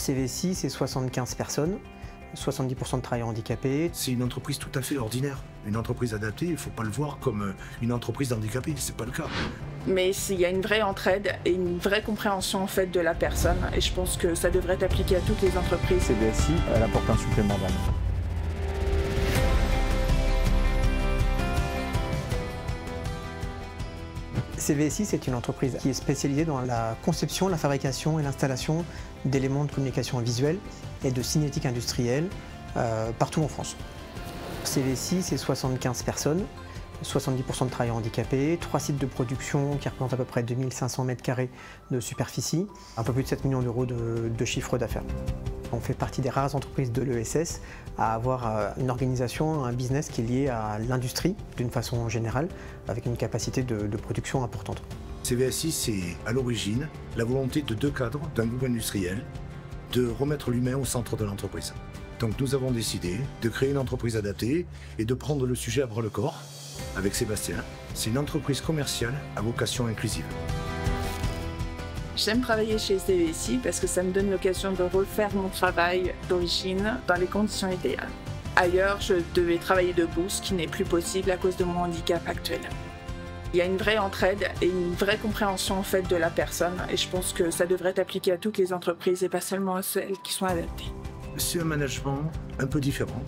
CVSI, c'est 75 personnes, 70% de travailleurs handicapés. C'est une entreprise tout à fait ordinaire. Une entreprise adaptée, il ne faut pas le voir comme une entreprise d'handicapés, c'est pas le cas. Mais il y a une vraie entraide et une vraie compréhension en fait de la personne, et je pense que ça devrait être appliqué à toutes les entreprises. CVSI, elle apporte un supplément d'âme. CVSI, c'est une entreprise qui est spécialisée dans la conception, la fabrication et l'installation d'éléments de communication visuelle et de signalétique industrielle partout en France. CVSI, c'est 75 personnes, 70% de travailleurs handicapés, 3 sites de production qui représentent à peu près 2500 m² de superficie, un peu plus de 7 millions d'euros de chiffre d'affaires. On fait partie des rares entreprises de l'ESS à avoir une organisation, un business qui est lié à l'industrie d'une façon générale, avec une capacité de production importante. CVSI, c'est à l'origine la volonté de 2 cadres d'un groupe industriel de remettre l'humain au centre de l'entreprise. Donc nous avons décidé de créer une entreprise adaptée et de prendre le sujet à bras le corps avec Sébastien. C'est une entreprise commerciale à vocation inclusive. J'aime travailler chez CVSI parce que ça me donne l'occasion de refaire mon travail d'origine dans les conditions idéales. Ailleurs, je devais travailler debout, ce qui n'est plus possible à cause de mon handicap actuel. Il y a une vraie entraide et une vraie compréhension en fait de la personne, et je pense que ça devrait être appliqué à toutes les entreprises et pas seulement à celles qui sont adaptées. C'est un management un peu différent.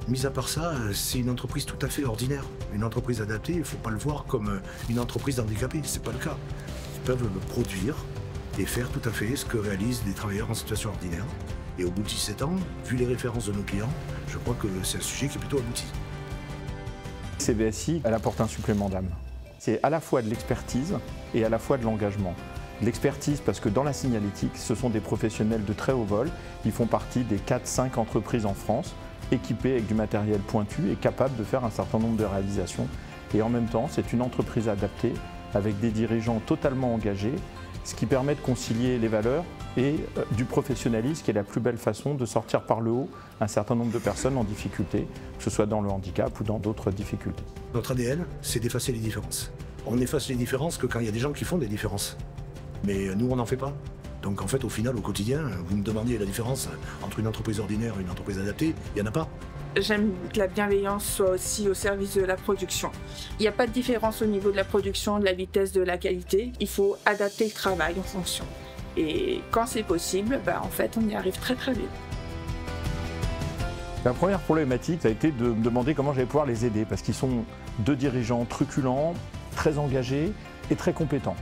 Mis à part ça, c'est une entreprise tout à fait ordinaire. Une entreprise adaptée, il ne faut pas le voir comme une entreprise d'handicapés, c'est pas le cas. Ils peuvent produire et faire tout à fait ce que réalisent des travailleurs en situation ordinaire. Et au bout de 17 ans, vu les références de nos clients, je crois que c'est un sujet qui est plutôt abouti. CVSI, elle apporte un supplément d'âme. C'est à la fois de l'expertise et à la fois de l'engagement. L'expertise parce que dans la signalétique, ce sont des professionnels de très haut vol. Ils font partie des 4-5 entreprises en France équipées avec du matériel pointu et capables de faire un certain nombre de réalisations. Et en même temps, c'est une entreprise adaptée avec des dirigeants totalement engagés, ce qui permet de concilier les valeurs et du professionnalisme, qui est la plus belle façon de sortir par le haut un certain nombre de personnes en difficulté, que ce soit dans le handicap ou dans d'autres difficultés. Notre ADN, c'est d'effacer les différences. On efface les différences que quand il y a des gens qui font des différences. Mais nous, on n'en fait pas. Donc en fait, au final, au quotidien, vous me demandiez la différence entre une entreprise ordinaire et une entreprise adaptée, il n'y en a pas. J'aime que la bienveillance soit aussi au service de la production. Il n'y a pas de différence au niveau de la production, de la vitesse, de la qualité. Il faut adapter le travail en fonction. Et quand c'est possible, en fait, on y arrive très très bien. La première problématique, ça a été de me demander comment j'allais pouvoir les aider, parce qu'ils sont 2 dirigeants truculents, très engagés et très compétents.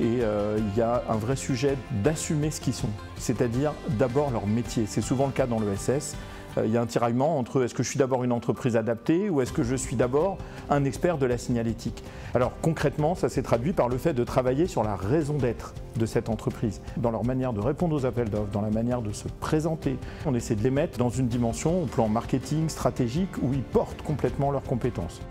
Et il y a un vrai sujet d'assumer ce qu'ils sont, c'est-à-dire d'abord leur métier. C'est souvent le cas dans l'ESS. Il y a un tiraillement entre est-ce que je suis d'abord une entreprise adaptée ou est-ce que je suis d'abord un expert de la signalétique. Alors concrètement, ça s'est traduit par le fait de travailler sur la raison d'être de cette entreprise, dans leur manière de répondre aux appels d'offres, dans la manière de se présenter. On essaie de les mettre dans une dimension au plan marketing, stratégique, où ils portent complètement leurs compétences.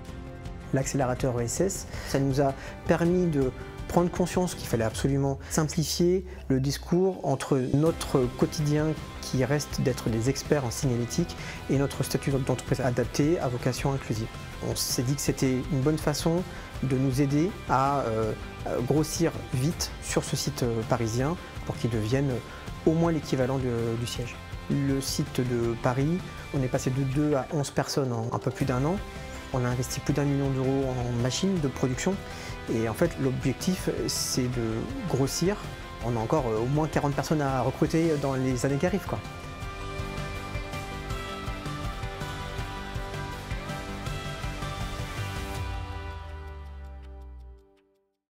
L'accélérateur ESS, ça nous a permis de prendre conscience qu'il fallait absolument simplifier le discours entre notre quotidien qui reste d'être des experts en signalétique et notre statut d'entreprise adaptée à vocation inclusive. On s'est dit que c'était une bonne façon de nous aider à grossir vite sur ce site parisien pour qu'il devienne au moins l'équivalent du siège. Le site de Paris, on est passé de 2 à 11 personnes en un peu plus d'1 an. On a investi plus d'1 million d'euros en machines de production. Et en fait, l'objectif, c'est de grossir. On a encore au moins 40 personnes à recruter dans les années qui arrivent, quoi.